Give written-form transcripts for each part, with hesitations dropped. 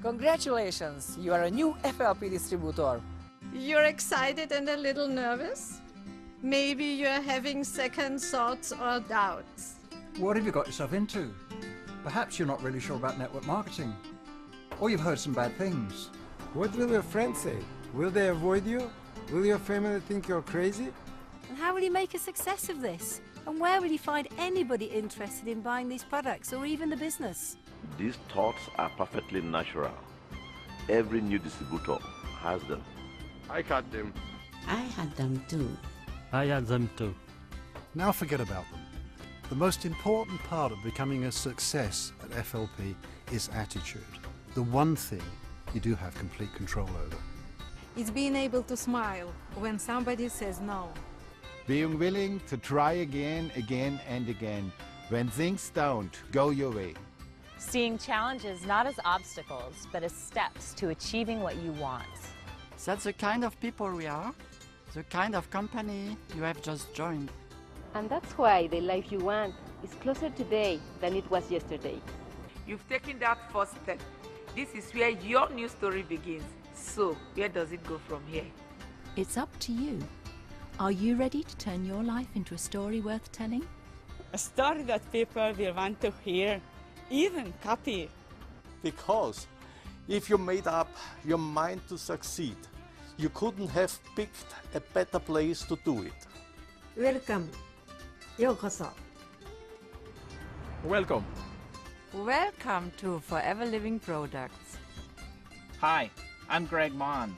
Congratulations, you are a new FLP distributor. You're excited and a little nervous? Maybe you're having second thoughts or doubts. What have you got yourself into? Perhaps you're not really sure about network marketing. Or you've heard some bad things. What will your friends say? Will they avoid you? Will your family think you're crazy? And how will you make a success of this? And where will you find anybody interested in buying these products or even the business? These thoughts are perfectly natural. Every new distributor has them. I had them. I had them too. I had them too. Now forget about them. The most important part of becoming a success at FLP is attitude. The one thing you do have complete control over. It's being able to smile when somebody says no. Being willing to try again and again when things don't go your way. Seeing challenges not as obstacles, but as steps to achieving what you want. That's the kind of people we are, the kind of company you have just joined. And that's why the life you want is closer today than it was yesterday. You've taken that first step. This is where your new story begins. So, where does it go from here? It's up to you. Are you ready to turn your life into a story worth telling? A story that people will want to hear, even copy. Because if you made up your mind to succeed, you couldn't have picked a better place to do it. Welcome. Yokoso. Welcome. Welcome to Forever Living Products. Hi, I'm Greg Mon.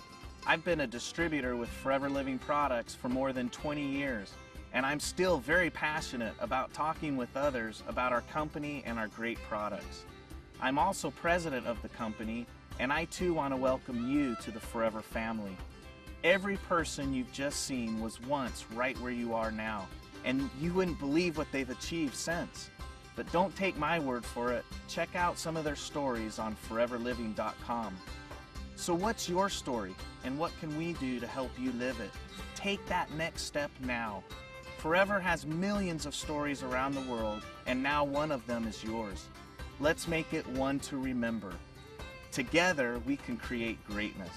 I've been a distributor with Forever Living Products for more than 20 years, and I'm still very passionate about talking with others about our company and our great products. I'm also president of the company, and I too want to welcome you to the Forever family. Every person you've just seen was once right where you are now, and you wouldn't believe what they've achieved since. But don't take my word for it. Check out some of their stories on foreverliving.com. So what's your story, and what can we do to help you live it? Take that next step now. Forever has millions of stories around the world, and now one of them is yours. Let's make it one to remember. Together, we can create greatness.